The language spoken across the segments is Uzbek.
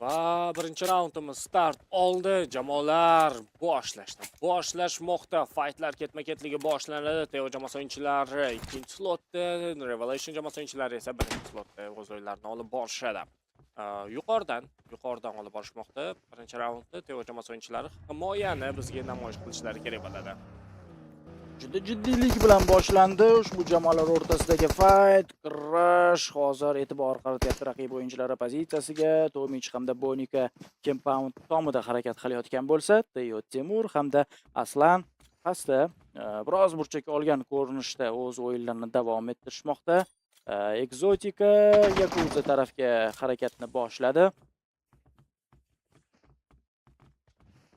Va birinchi raundimiz start oldi. Jamoalar boshlashmoqda. Fightlar ketma-ketligi boshlanadi. Teo jamoasi o'yinchilari ikkinchi slotda, Revelation jamoasi o'yinchilari esa birinchi slotda o'z o'yinlarini olib borishadi. Yuqoridan olib borishmoqda. Birinchi raundda Teo jamoasi o'yinchilari himoyani bizga namoyish qilishlari kerak bo'ladi. Juda jiddiylik bilan boshlandi ushbu jamoalar o'rtasidagi fight. Crash hozir e'tibor qaratyapti raqib o'yinchilari pozitsiyasiga. Tomich hamda Bonika compound tomida harakat qilayotgan bo'lsa, Teo Timur hamda Aslan pastda biroz burchak olgan ko'rinishda o'z o'yinlarini davom ettirishmoqda. Exotica Yakuza tarafga harakatni boshladi.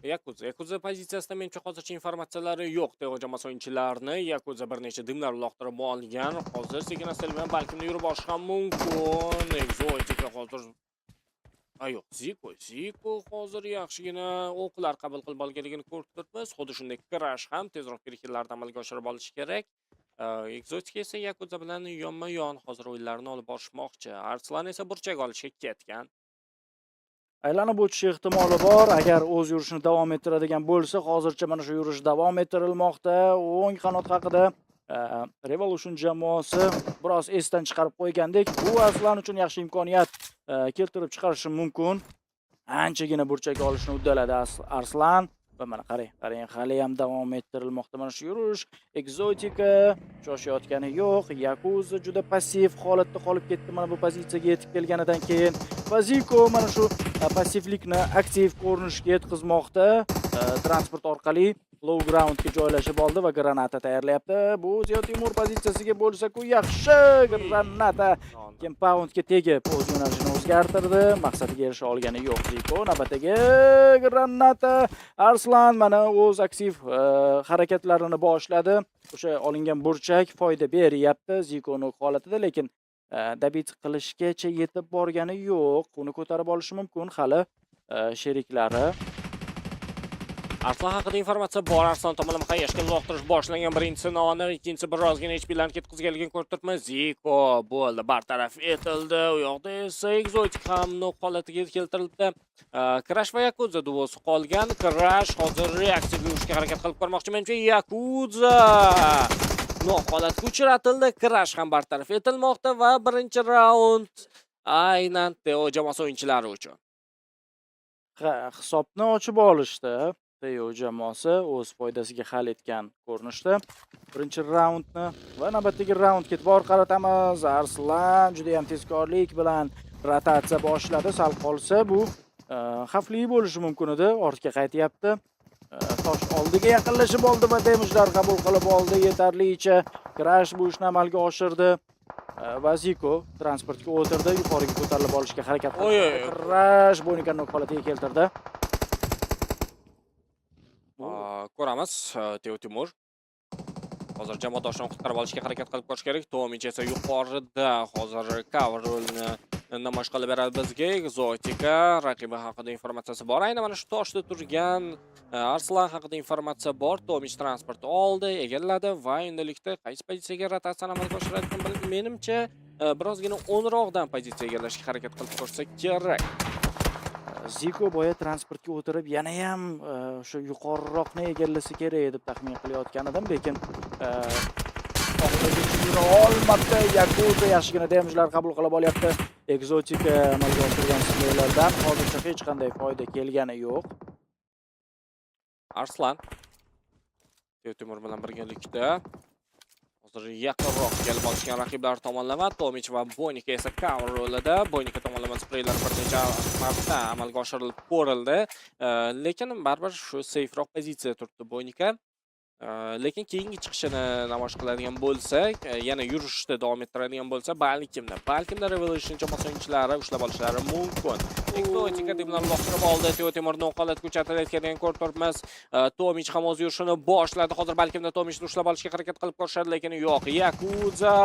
Yakuza pozitsiyasida menimcha hozircha informatsiyalari yo'q. Teo jamoasi o'yinchilarini Yakuza bir necha dimlar uloqtirib olgan. Hozir sekin-asta bilan balkim yurib borish ham mumkin. Exotica hozir yo'q, Ziko hozir yaxshigina o'qlar qabul qilib olganligini ko'rib turibmiz. Xuddi shunday Crash ham tezroq kiriklarni amalga oshirib olishi kerak. Exotica esa Yakuza bilan yonma-yon hozir o'yinlarini olib borishmoqchi. Arslan esa burchak olishga ketgan. Aylanib o'tish ehtimoli bor. Agar o'z yurishini davom ettiradigan bo'lsa, hozircha mana shu yurish davom ettirilmoqda. O'ng qanot haqida Revolution jamoasi biroz esdan chiqarib qo'ygandek, bu Aslan uchun yaxshi imkoniyat keltirib chiqarishi mumkin. Anchagina burchak olishni uddaladi Arslan. Va mana qarang, hali ham davom ettirilmoqda mana shu yurish. Exotica shoshayotgani yo'q. Yakuza juda passiv holatda qolib ketdi mana bu pozitsiyaga yetib kelganidan keyin. Ziko mana shu passivlikni aktiv ko'rinishga yetkazmoqda. Transport orqali low groundga joylashib oldi va granata tayyorlayapti. Bu Teo Timur pozitsiyasiga bo'lsa-ku yaxshi granata compoundga tegib o'z yo'nalishini o'zgartirdi. Maqsadiga erisha olgani yo'q Ziko. Navbatdagi granata Arslan mana o'z aktiv harakatlarini boshladi. O'sha olingan burchak foyda beryapti Zikoning holatida, lekin dabit qilishgacha yetib borgani yo'q. Uni ko'tarib olishi mumkin hali sheriklari. Arslan haqida informatsiya bor. Arslan tomonidan qayashga uloqtirish boshlangan. Birinchisi noni, ikkinchisi birozgina HP'larni ketkizganligini ko'rib turibmiz. Ziko bo'ldi, bartaraf etildi. U yoqda esa Exotic ham holatiga keltirildi. Crash va Yakuza duosi qolgan. Crash hozir reaksiya yurishga harakat qilib ko'rmoqchi. Menimcha Yakuza holatga uchratildi. Crash ham bartaraf etilmoqda va birinchi raund aynan Teo jamoasi o'yinchilari uchun. Hisobni ochib olishdi. Teo jamoasi o'z foydasiga hal etgan ko'rinishda birinchi raundni va navbatdagi raundga e'tibor qaratamiz. Arslan juda ham tezkorlik bilan rotatsiya boshladi. Sal qolsa bu xavfli bo'lishi mumkin edi. Ortga qaytyapti. Tosh oldiga yaqinlashib oldi va damage'lar qabul qilib oldi yetarlicha. Crash bu ishni amalga oshirdi. Va Ziko transportga o'tirdi, yuqoriga ko'tarilib olishga harakat qildi. Crash Bonikani holatiga keltirdi. Ko'ramiz, Teo Timur hozir jamoadoshlarini qutqarib olishga harakat qilib ko'rish kerak. Tomich esa yuqorida hozir cover rolini namoyish qilib beradi bizga. Exotica raqibi haqida informatsiyasi bor. Aynan mana shu toshda turgan Arslan haqida informatsiya bor. Tomich transport oldi, egalladi va endilikda qaysi pozitsiyaga rotatsiyani amalga oshiradigan menimcha birozgina o'nroqdan pozitsiya egallashga harakat qilib ko'rsa kerak. Ziko boya transportga o'tirib yana ham o'sha yuqoriroqni egallasa kerak deb taxmin qilayotgan edim, lekin olmabdi. Yakuza yaxshigina damage'lar qabul qilib olyapti. Exotica amalga oshirgan slaylardan hozircha hech qanday foyda kelgani yo'q. Arslan Teo Timur bilan birgalikda hozir yaqinroq kelib olishgan raqiblar tomonlama Tomich va Bonika esa cover rolida. Bonika tomonlama spreylar bir necha marta amalga oshirilib ko'rildi, lekin baribir shu saferoq pozitsiyada turibdi Bonika. Lekin keyingi chiqishini namoyish qiladigan bo'lsak, yana yurishda davom ettiradigan bo'lsa, balkimda Revolution jamoasi o'yinchilari ushlab olishlari mumkin. Exotica bilan uloqtirib oldi. Teo Timurning holatga uchratilayotganini ko'rib turibmiz. Tomich ham o'z yurishini boshladi. Hozir balkimda Tomichni ushlab olishga harakat qilib ko'rishadi, lekin yo'q. Yakuza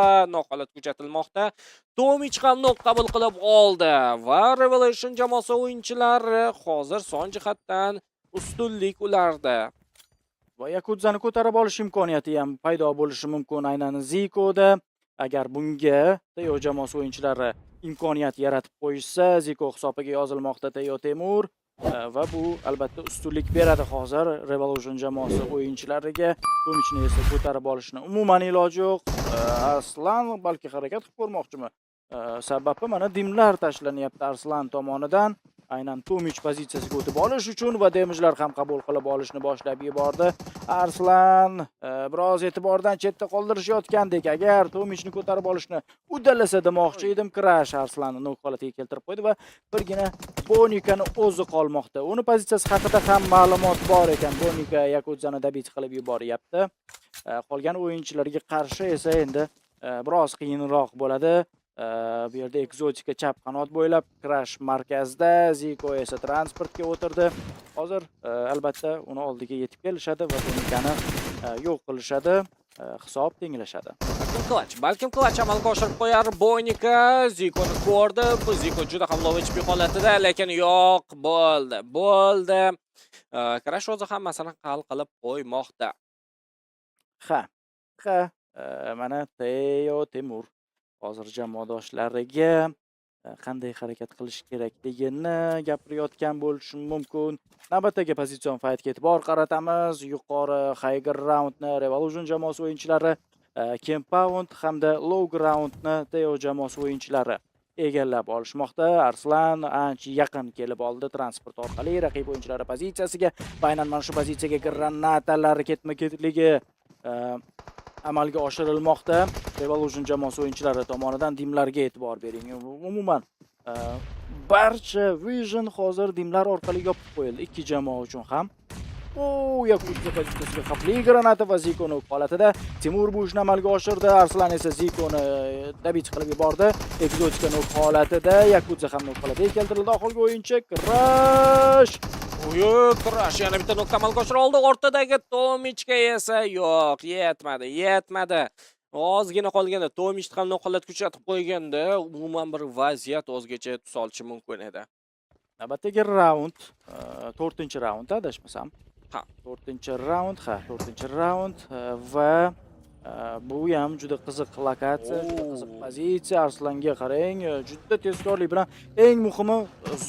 holatga uchatilmoqda. Tomich ham qabul qilib oldi va Revolution jamoasi o'yinchilari hozir son jihatdan ustunlik ularda. Va Yakuzani ko'tarib olish imkoniyati ham paydo bo'lishi mumkin aynan Zikoda. Agar bunga Teo jamoasi o'yinchilari imkoniyat yaratib qo'yishsa, Ziko hisobiga yozilmoqda Teo Temur va bu albatta ustunlik beradi hozir Revolution jamoasi o'yinchilariga. Tomichni esa ko'tarib olishni umuman iloji yo'q. Arslan balki harakat qilib ko'rmoqchimi? Sababi mana dimlar tashlanyapti Arslan tomonidan. Aynan Tomich pozitsiyasiga o'tib olish uchun va damage'lar ham qabul qilib olishni boshlab yubordi. Arslan biroz e'tibordan chetda qoldirishayotgandek, agar Tomichni ko'tarib olishni uddalasa demoqchi edim, Crash Arslanni nok holatiga keltirib qo'ydi va birgina Bonikani o'zi qolmoqda. Uni pozitsiyasi haqida ham ma'lumot bor ekan. Bonika Yakuzani dabit qilib yuboryapti. Qolgan o'yinchilarga qarshi esa endi biroz qiyinroq bo'ladi. Bu yerda Exotica chap qanot bo'ylab, Crash markazda, Ziko esa transportga o'tirdi. Hozir albatta uni oldiga yetib kelishadi va Bonikani yo'q qilishadi. Hisob tenglashadi. Balkim Clutch amalga oshirib qo'yar. Bonika Zikoni ko'rdi. Bu Ziko juda ham low HP holatida, lekin yo'q, bo'ldi. Crash o'zi hammasini hal qilib qo'ymoqda. Ha. Mana Teo Temur hozir jamoadoshlariga qanday harakat qilish kerakligini gapirayotgan bo'lishi mumkin. Navbatdagi pozitsion faytga e'tibor qaratamiz. Yuqori high groundni Revolution jamoasi o'yinchilari, Compound hamda low groundni Teo jamoasi o'yinchilari egallab olishmoqda. Arslan ancha yaqin kelib oldi transport orqali raqib o'yinchilari pozitsiyasiga. Aynan mana shu pozitsiyaga granatalar ketma-ketligi amalga oshirilmoqda. Revolution jamoasi o'yinchilari tomonidan dimlarga e'tibor bering. Umuman barcha Vision hozir dimlar orqali yopib qo'yildi ikki jamoa uchun ham. Yakuzga pozitsiyasiga xavfli granata va Zikoni holatida Timur bu ishni amalga oshirdi. Arslan esa Zikoni dabit qilib yubordi. Exotica holatida Yakuzga ham holatiga keltirildi. Oxirgi o'yinchi Crash Crash yana bitta nokta amalga oshira oldi. O'rtadagi Tomichga esa yo'q, yetmadi. Ozgina qolganda Tomichni ham noqolat kuchatib qo'yganda, umuman bir vaziyat o'zgacha tus olishi mumkin edi. Navbatdagi raund 4-raund adashmasam. 4-raund va bu ham juda qiziq lokatsiya, juda qiziq pozitsiya. Arslanga qarang, juda tezkorlik bilan eng muhimi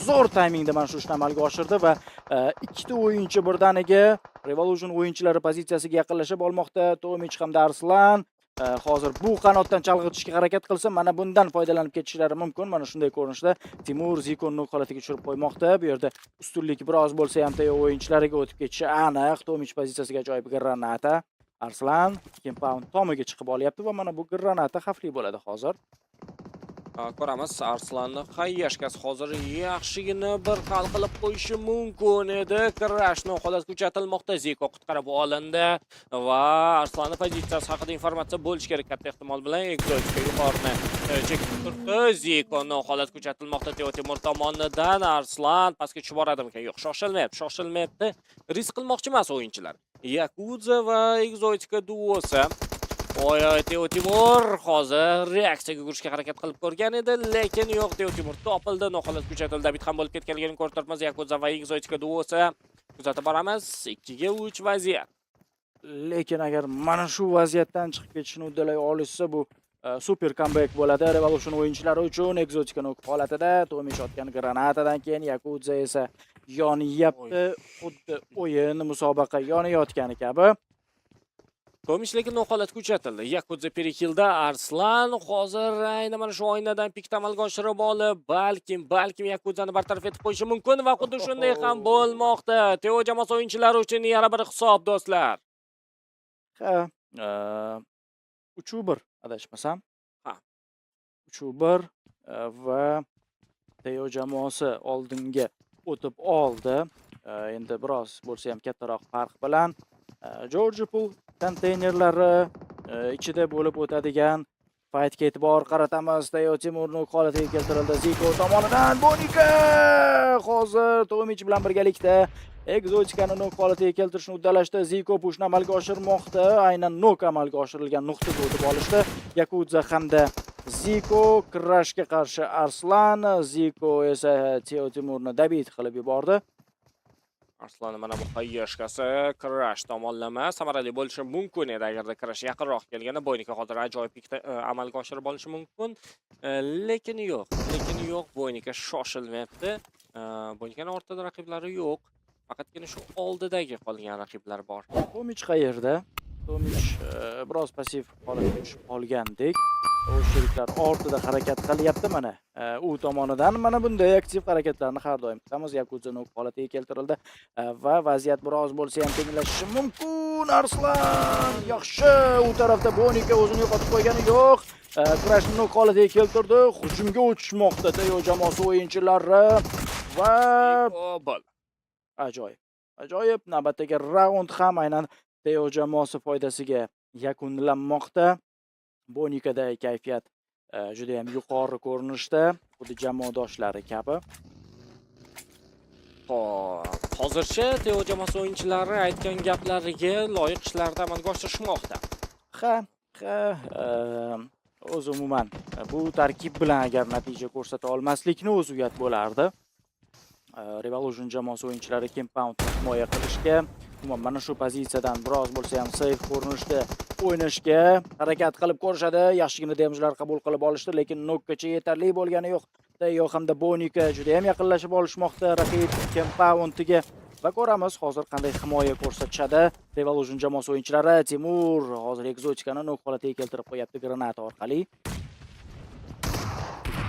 zo'r taymingda mana shu ishni amalga oshirdi va ikkita o'yinchi birdaniga Revolution o'yinchilari pozitsiyasiga yaqinlashib olmoqda. Tomich hamda Arslan hozir bu qanotdan chalg'itishga harakat qilsa, mana bundan foydalanib ketishlari mumkin. Mana shunday ko'rinishda Timur Zikonni holatiga tushirib qo'ymoqda. Bu yerda ustunlik biroz bo'lsa ham Teo o'yinchilariga o'tib ketishi aniq. Tomich pozitsiyasiga ajoyib granata. Arslan Compound tomiga chiqib olyapti va mana bu granata xavfli bo'ladi hozir. Ko'ramiz, Arslanning hayyashkasi hozir yaxshigina bir hal qilib qo'yishi mumkin edi. Crashning holati kuchatilmoqda, Ziko qutqarib olindi va Arslanning pozitsiyasi haqida informatsiya bo'lish kerak. Katta ehtimol bilan Exotica yuqorini chekib turibdi. Zikoning holati kuchatilmoqda Teo Temur tomonidan. Arslan pastga tushib boradimikan? Yo'q, shoshilmayapti. Risk qilmoqchi emas o'yinchilar. Yakuza va Exotica duosi. Teo Temur hozir reaksiyaga yugurishga harakat qilib ko'rgan edi, lekin yo'q, Teo Temur topildi, noholat kuchatildi. Dabit ham bo'lib ketganligini ko'rib turibmiz. Yakuza va Exotica duosi kuzatib boramiz. 2-3 vaziyat. Lekin agar mana shu vaziyatdan chiqib ketishni uddalay olishsa, bu super comeback bo'ladi Revolution o'yinchilari uchun. Exotica holatida Tomich otgan granatadan keyin Yakuza esa yonyapti. Xuddi o'yin musobaqa yonayotgani kabi. Tomich lekin noholat kuchatildi. Yakuza perikilda Arslan hozir aynan mana shu oynadan pikta amalga oshirib olib, balkim Yakuzani bartaraf etib qo'yishi mumkin va xuddi shunday ham bo'lmoqda. Teo jamoasi o'yinchilari uchun yana bir hisob do'stlar. 3-1 adashmasam. 3-1 va Teo jamoasi oldinga o'tib oldi. Endi biroz bo'lsa ham kattaroq farq bilan George Pool konteynerlari ichida bo'lib o'tadigan faytga e'tibor qaratamiz. Teo Temurning holatiga keltirildi Ziko tomonidan. Bonika hozir Tomich bilan birgalikda Exoticani nok holatiga keltirishni uddalashdi. Ziko pushni amalga oshirmoqda. Aynan nok amalga oshirilgan nuqtaga o'tib olishdi. Yakuza hamda Ziko Crashga qarshi Arslan, Ziko esa Teo Temurni dabit qilib yubordi. Arslon mana bu xayyashkasi Crash tomonlama samarali bo'lishi mumkin edi agarda Crash yaqinroq kelganda Boynika hozir ajoyib pikda amalga oshirib olishi mumkin. Lekin yo'q, Boynika shoshilmayapti. Boynikaning ortida raqiblari yo'q. Faqatgina shu oldidagi qolgan raqiblar bor. Tomich qayerda? Tomich biroz passiv holatga tushib qolgandek. O'z sheriklar ortida harakat qilyapti mana. U tomonidan mana bunday aktiv harakatlarni har doim kutamiz. Yakuza nok holatiga keltirildi va vaziyat biroz bo'lsa ham tenglashishi mumkin. Arslan yaxshi. U tarafda Boynika o'zini yo'qotib qo'ygani yo'q. Crash nok holatiga keltirdi. Hujumga o'tishmoqda Teo jamoasi o'yinchilari va ajoyib. Navbatdagi raund ham aynan Teo jamoasi foydasiga yakunlanmoqda. Boynikada kayfiyat juda ham yuqori ko'rinishda, xuddi jamoadoshlari kabi. Hozircha Teo jamoasi o'yinchilari aytgan gaplariga loyiq ishlarni amalga oshirishmoqda. O'zi umuman bu tarkib bilan agar natija ko'rsata olmaslikni o'zi uyat bo'lardi. Revolution jamoasi o'yinchilari compoundni himoya qilishga, umuman mana shu pozitsiyadan biroz bo'lsa ham safe ko'rinishda o'ynashga harakat qilib ko'rishadi. Yaxshigina damejlar qabul qilib olishdi, lekin nokkacha yetarli bo'lgani yo'q. Teo hamda Boynika juda ham yaqinlashib olishmoqda raqib compoundiga va ko'ramiz hozir qanday himoya ko'rsatishadi. Revolution jamoasi o'yinchilari Timur hozir ekzotikani nok holatiga keltirib qo'yapti granata orqali.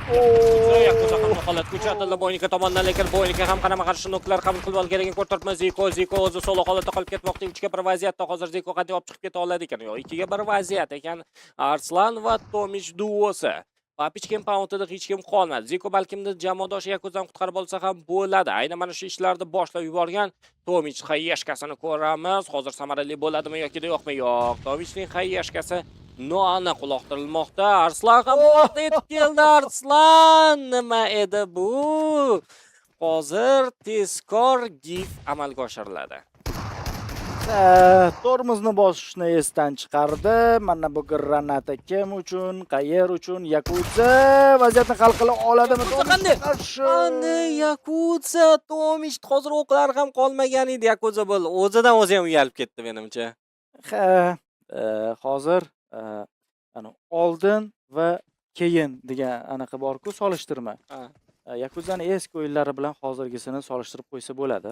Yakuza ham holat ko'chatildi Boynika tomonidan, lekin Boynika ham qarama-qarshi noklar qabul qilib olganligini ko'rsatdi. Ziko o'zi solo holatda qolib ketmoqda. 3 ga 1 vaziyatda hozir Ziko qanday olib chiqib keta oladi ekan? Yo, 2 ga 1 vaziyat ekan. Arslan va Tomich duosi. Papich compoundida hech kim qolmadi. Ziko balkimda jamoadoshi Yakuzadan qutqarib olsa ham bo'ladi. Aynan mana shu ishlarni boshlab yuborgan Tomich xayyashkasini ko'ramiz. Hozir samarali bo'ladimi yoki yo'qmi? Yo'q. Tomichning xayyashkasi noaniq uloqtirilmoqda. Arslan ham vaqt yetib keldi. Arslan nima edi bu? Hozir tezkor gif amalga oshiriladi. Tormozni bosishni esdan chiqardi. Mana bu granata kim uchun, qayer uchun? Yakuza vaziyatni hal qila oladimi? Qanday Yakuza? Tomich hozir o'qlar ham qolmagan edi. Yakuza bo'l. O'zidan o'zi ham uyalib ketdi menimcha. Hozir oldin va keyin degan anaqa bor-ku, solishtirma. Yakuzaning eski o'yinlari bilan hozirgisini solishtirib qo'ysa bo'ladi.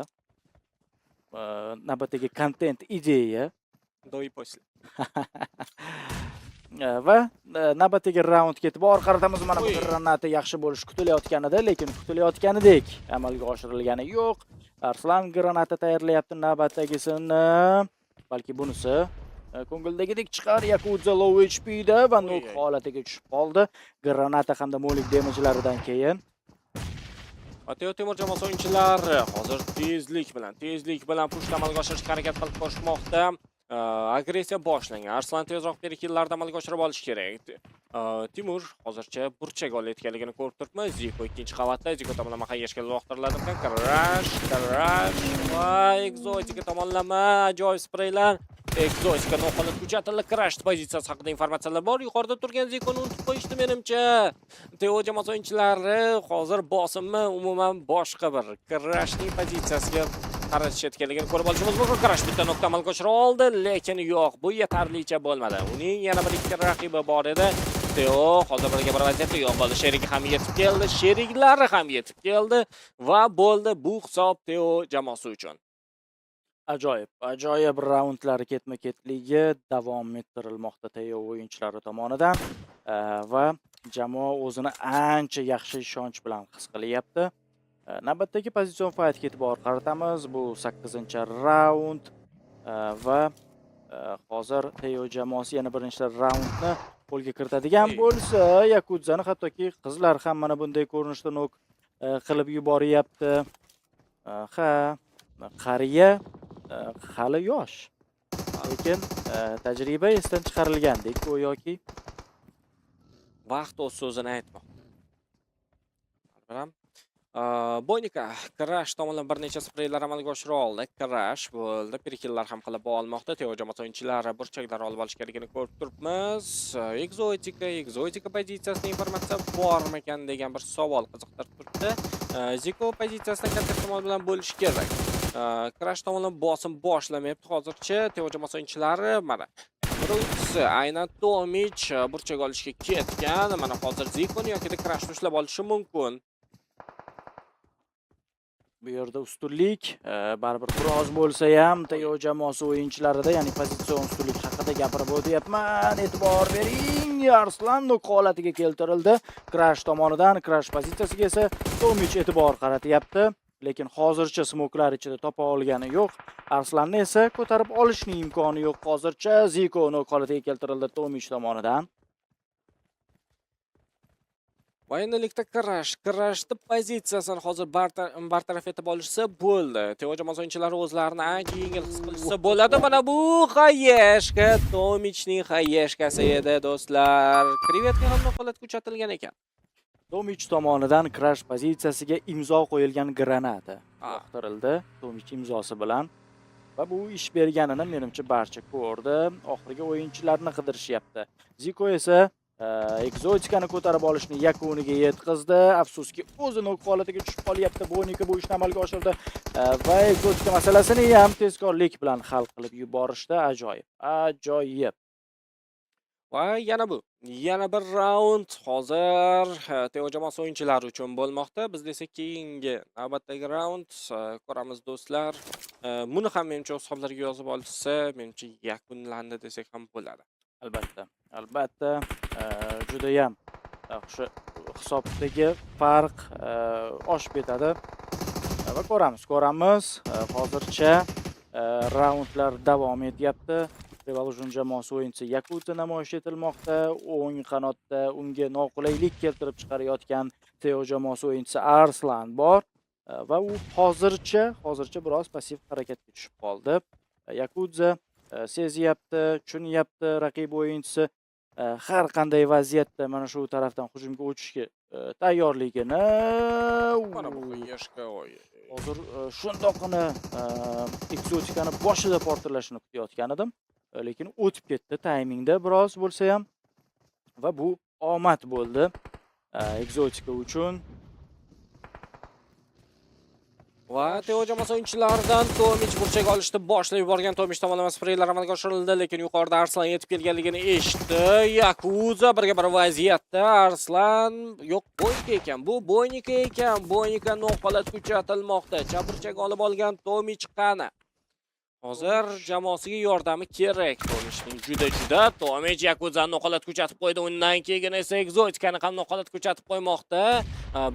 Navbatdagi content ideya Do'y posle. va navbatdagi raundga e'tibor qaratamiz. Mana bu granata yaxshi bo'lish kutilayotganida, lekin kutilayotganidek amalga oshirilgani yo'q. Arslan granata tayyorlayapti navbatdagisini. Balki bunisi ko'ngildagidek chiqar. Yakuza low HP da va nok holatiga tushib qoldi. Granata hamda mo'lik damagelaridan keyin. Teo Timur jamoasi o'yinchilari hozir tezlik bilan pushni amalga oshirishga harakat qilib ko'rishmoqda. Agressiya boshlangan. Arslan tezroq berkillarni amalga oshirib olish kerak. Timur hozircha burchak olayotganligini ko'rib turibmiz. Ziko ikkinchi qavatda, Ziko tomonlama xayyashga uloqtiriladi. Crash va Exotica tomonlama ajoyib spreylar. Exotica noqonuniy kuchatildi. Crash pozitsiyasi haqida informatsiyalar bor. Yuqorida turgan Zikoni unutib qo'yishdi menimcha. Teo jamoasi o'yinchilari hozir bosimni umuman boshqa bir Crashning pozitsiyasiga qaratishayotganligini ko'rib olishimiz mumkin. Crash bitta nuqta amalga oshira oldi, lekin yo'q, bu yetarlicha bo'lmadi. Uning yana bir ikki raqibi bor edi. Teo hozir birga bir vaziyatda yo'q bo'ldi. Sherigi ham yetib keldi, sheriklari ham yetib keldi va bo'ldi bu hisob Teo jamoasi uchun. Ajoyib raundlar ketma-ketligi davom ettirilmoqda Teo o'yinchilari tomonidan va jamoa o'zini ancha yaxshi ishonch bilan his qilyapti. Navbatdagi pozitsion fightga e'tibor qaratamiz. Bu 8-raund va hozir Teo jamoasi yana birinchi raundni qo'lga kiritadigan bo'lsa, Yakuzani hattoki qizlar ham mana bunday ko'rinishda nok qilib yuboryapti. Qariya hali yosh, lekin tajriba esdan chiqarilgandek go'yoki. Vaqt o'z so'zini aytmoqda. Boynika Crash tomonidan bir necha spreylar amalga oshira oldi. Crash bo'ldi. Pirkillar ham qilib olmoqda. Teo jamoasi o'yinchilari burchaklar olib olishganligini ko'rib turibmiz. Exotica pozitsiyasida informatsiya bormikan degan bir savol qiziqtirib turibdi. Ziko pozitsiyasida katta ehtimol bilan bo'lishi kerak. Crash tomonidan bosim boshlamayapti hozircha. Teo jamoasi o'yinchilari mana birinchisi aynan Tomich burchak olishga ketgan. Mana hozir Zikoni yoki Crash ushlab olishi mumkin. Bu yerda ustunlik baribir biroz bo'lsa ham Teo jamoasi o'yinchilarida, ya'ni pozitsion ustunlik haqida gapirib o'tyapman. E'tibor bering. Arslan nok holatiga keltirildi. Crash tomonidan, Crash pozitsiyasiga esa Tomich e'tibor qaratyapti. Lekin hozircha smoklar ichida topa olgani yo'q. Arslanni esa ko'tarib olishning imkoni yo'q hozircha. Ziko nok holatiga keltirildi Tomich tomonidan. Va endilikda Crash'ni pozitsiyasini hozir bartaraf etib olishsa bo'ldi. Teo jamoasi o'yinchilari o'zlarini ancha yengil his qilishsa bo'ladi. Mana bu Xayeshka, Tomichning Xayeshkasi edi do'stlar. Krivetka ham holatga uchatilgan ekan. Tomich tomonidan Crash pozitsiyasiga imzo qo'yilgan granata yoqtirildi Tomich imzosi bilan. Va bu ish berganini menimcha barcha ko'rdi. Oxirgi o'yinchilarni qidirishyapti. Ziko esa ekzotikani ko'tarib olishni yakuniga yetkazdi. Afsuski o'zini holatiga tushib qolyapti. Bonika bu ishni amalga oshirdi va ekzotika masalasini ham tezkorlik bilan hal qilib yuborishdi. Ajoyib. Va yana bir raund hozir Teo jamoasi o'yinchilari uchun bo'lmoqda. Biz esa keyingi navbatdagi raund ko'ramiz do'stlar. Buni ham menimcha o'z hisoblariga yozib olsa, menimcha yakunlandi desak ham bo'ladi. Albatta, juda ham o'sha hisobdagi farq oshib ketadi. Va ko'ramiz. Hozircha raundlar davom etyapti. Revolution jamoasi o'yinchisi Yakuza namoyish etilmoqda. O'ng qanotda unga noqulaylik keltirib chiqarayotgan Teo jamoasi o'yinchisi Arslan bor va u hozircha biroz passiv harakatga tushib qoldi. Yakuza sezyapti, tushunyapti raqib o'yinchisi har qanday vaziyatda mana shu tarafdan hujumga o'tishga tayyorligini. Mana bu Xayeshka hozir shundoqqina ekzotikani boshida portlashini kutayotgan edim. Lekin o'tib ketdi taymingda biroz bo'lsa ham va bu omad bo'ldi ekzotika uchun. Va Teo jamoasi o'yinchilaridan Tomich burchak olishni boshlab yuborgan. Tomich tomonidan spreylar amalga oshirildi, lekin yuqorida Arslan yetib kelganligini eshitdi. Yakuza birga bir vaziyatda. Arslan yo'q, Boynika ekan. Bu Boynika ekan. Boynika noholatga uchatilmoqda. Chaburchak olib olgan Tomich qani? Hozir jamoasiga yordami kerak Tomichning juda. Tomich Yakuzani noholatga uchatib qo'ydi. Undan keyin esa ekzotikani ham noholatga uchatib qo'ymoqda.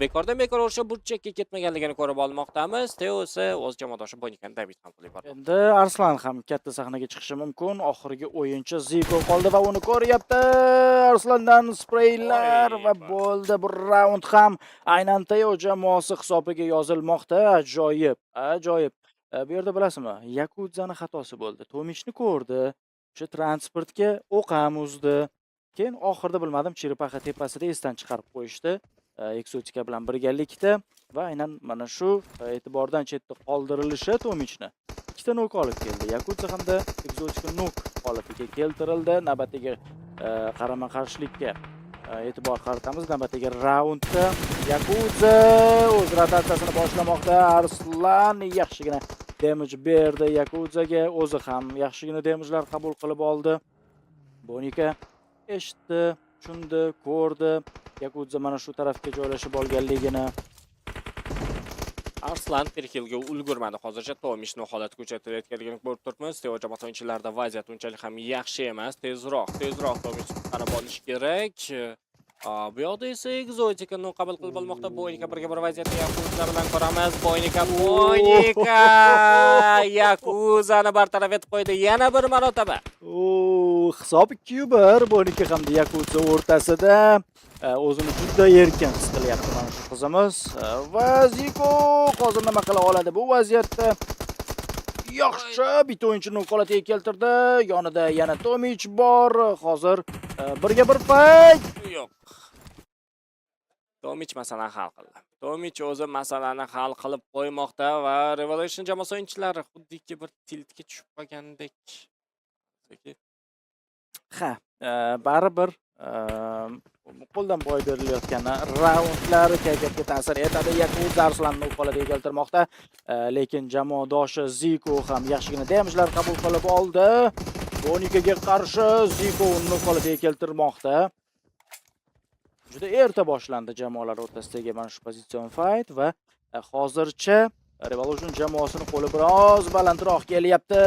Bekordan bekor o'sha burchakka ketmaganligini ko'rib olmoqdamiz. Teo esa o'z jamoadoshi Boynikani David ham qilib yubordi. Endi Arslan ham katta sahnaga chiqishi mumkin. Oxirgi o'yinchi Ziko qoldi va uni ko'ryapti. Arslandan spreylar va bo'ldi. Bu raund ham aynan Teo jamoasi hisobiga yozilmoqda. Ajoyib. Bu yerda bilasizmi, Yakuzani xatosi bo'ldi. Tomichni ko'rdi. O'sha transportga o'q ham uzdi. Keyin oxirida bilmadim, Chiripaxa tepasida esdan chiqarib qo'yishdi. Eksotika bilan birgalikda va aynan mana shu e'tibordan chetda qoldirilishi Tomichni ikkita nok olib keldi. Yakuza hamda eksotika nok holatiga keltirildi. Navbatdagi qarama-qarshilikka e'tibor qaratamiz. Navbatdagi raundda Yakuza o'z rotatsiyasini boshlamoqda. Arslan yaxshigina damage berdi Yakuzaga, o'zi ham yaxshigina damage'lar qabul qilib oldi. Bonika eshitdi, tushundi, ko'rdi. Yakuza mana shu tarafga joylashib olganligini. Arslan Perkilga ulgurmadi. Hozircha Tomichni holatga uchratilayotganligini ko'rib turibmiz. Teo jamoasi o'yinchilarida vaziyat unchalik ham yaxshi emas. Tezroq Tomich qarab olish kerak. Bu yoqda esa ekzotikani qabul qilib olmoqda. Boynika birga bir vaziyatda Yakuza bilan ko'ramiz. Boynika Yakuzani bartaraf etib qo'ydi yana bir marotaba. Hisob 2-1 Boynika hamda Yakuza o'rtasida. O'zini juda erkin his qilyapti mana shu qizimiz. Va Ziko hozir nima qila oladi bu vaziyatda? Yaxshi, bitta o'yinchini holatiga keltirdi. Yonida yana Tomich bor. Hozir birga bir fight. Yo'q. Tomich masalani hal qildi. Tomich o'zi masalani hal qilib qo'ymoqda va Revolution jamoasi o'yinchilari xuddiki bir tiltga tushib qolgandek. Baribir qo'ldan boy berilayotgan raundlar kayfiyatga ta'sir etadi. Yakuza Arslanni qoladiga keltirmoqda. Lekin jamoadoshi Ziko ham yaxshigina damage'lar qabul qilib oldi. Bonikaga qarshi Ziko uni qoladiga keltirmoqda. Juda erta boshlandi jamoalar o'rtasidagi mana shu pozitsion fight va hozircha Revolution jamoasining qo'li biroz balandroq kelyapti.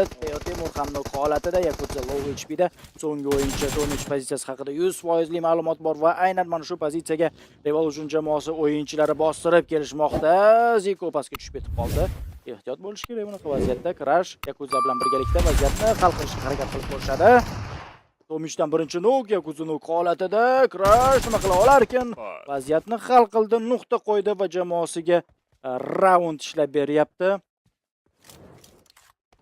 Temur hamda holatida Yakuza low HP'da so'nggi o'yinchi Tomich pozitsiyasi haqida 100% ma'lumot bor va aynan mana shu pozitsiyaga Revolution jamoasi o'yinchilari bostirib kelishmoqda. Ziko pastga tushib ketib qoldi. Ehtiyot bo'lish kerak bunaqa vaziyatda. Crash Yakuza bilan birgalikda vaziyatni hal qilishga harakat qilib ko'rishadi. Tomichdan birinchi nok, Yakuza nok holatida Crash nima qila olarkan? Vaziyatni hal qildi, nuqta qo'ydi va jamoasiga raund ishlab beryapti.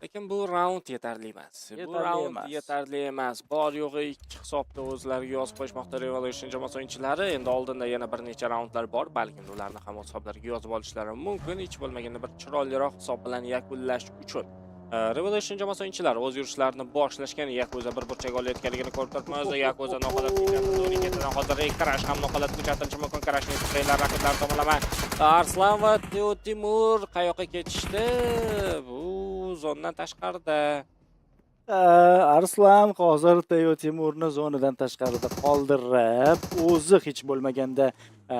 Lekin bu raund yetarli emas. Bu raund yetarli emas. Bor yo'g'i 2 hisobda o'zlariga yozib qo'yishmoqda Revolution jamoasi o'yinchilari. Endi oldinda yana bir necha raundlar bor, balkim ularni ham o'z hisoblariga yozib olishlari mumkin. Hech bo'lmaganda bir chiroyliroq hisob bilan yakunlash uchun. Revolution jamoasi o'yinchilari o'z yurishlarini boshlashgan. Yakuza bir burchak olayotganligini ko'rib turibmiz. Yakuza noqolat kuchatidan hozir Crash ham noqolat kuchatilishi mumkin. Crashning spreylar raqiblar tomonidan Arslan va Timur qayoqqa ketishdi? Bu zonadan tashqarida. Arslan hozir Timurni zonadan tashqarida qoldirib, o'zi hech bo'lmaganda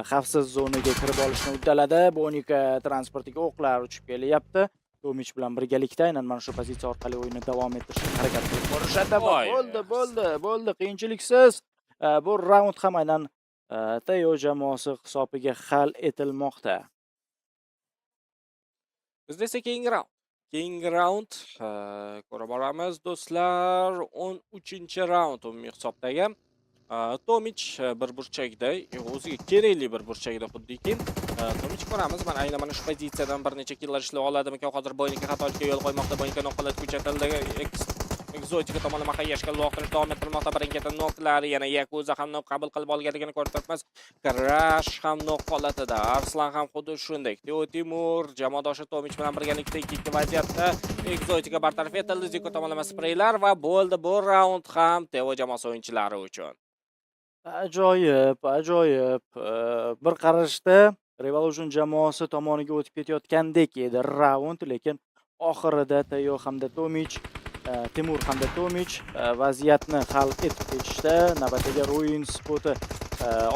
xavfsiz zonaga kirib olishni uddaladi. Bonika transportiga o'qlar uchib kelyapti. Tomich bilan birgalikda aynan mana shu pozitsiya orqali o'yinni davom ettirishga harakat qilib ko'rishadi. Bo'ldi, qiyinchiliksiz. Bu raund ham aynan Teo jamoasi hisobiga hal etilmoqda. Biz esa keyingi raund ko'ra boramiz do'stlar. 13-raund umumiy hisobdagi Tomich bir burchakda, o'ziga kerakli bir burchakda xuddiki. Tomich ko'ramiz. Aynan mana shu pozitsiyadan bir necha killar ishlab oladimi? Hozir Boynika xatolikka yo'l qo'ymoqda. Boynika noqolat kuchatildi. Exotika tomonidan hayyashga loqtirib davom ettirmoqda. Birinchi noklar yana Yakuza ham nok qabul qilib olganligini ko'rib turibmiz. Crash ham nok holatida. Arslan ham xuddi shunday. Timur jamoadoshi Tomich bilan birgalikda ikkinchi vaziyatda Exotika bartaraf etildi. Ziko tomonidan spreylar va bo'ldi bu raund ham Teo jamoasi o'yinchilari uchun. Ajoyib. Bir qarashda Revolution jamoasi tomoniga o'tib ketayotgandek edi raund, lekin oxirida Teo hamda Tomich, Timur hamda Tomich vaziyatni hal etib ketishdi. Navbatdagi Ruin spoti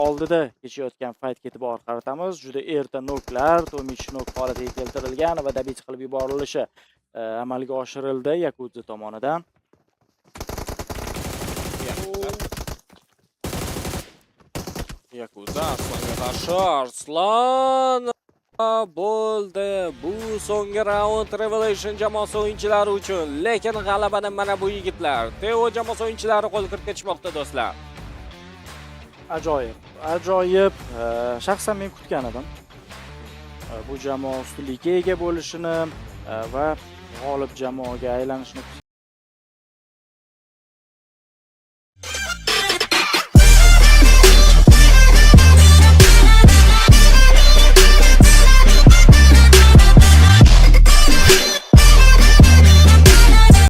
oldida kechayotgan faytga e'tibor qaratamiz. Juda erta noklar, Tomich nok holatiga keltirilgan va dabit qilib yuborilishi amalga oshirildi Yakuza tomonidan. Yakuza Arslanga qarshi Arslan bo'ldi. Bu so'nggi raund Revolution jamoasi o'yinchilari uchun. Lekin g'alabani mana bu yigitlar, Teo jamoasi o'yinchilari qo'l kiritib ketishmoqda do'stlar. Ajoyib. Shaxsan men kutgan edim. Bu jamoa ustunlikka ega bo'lishini va g'olib jamoaga aylanishni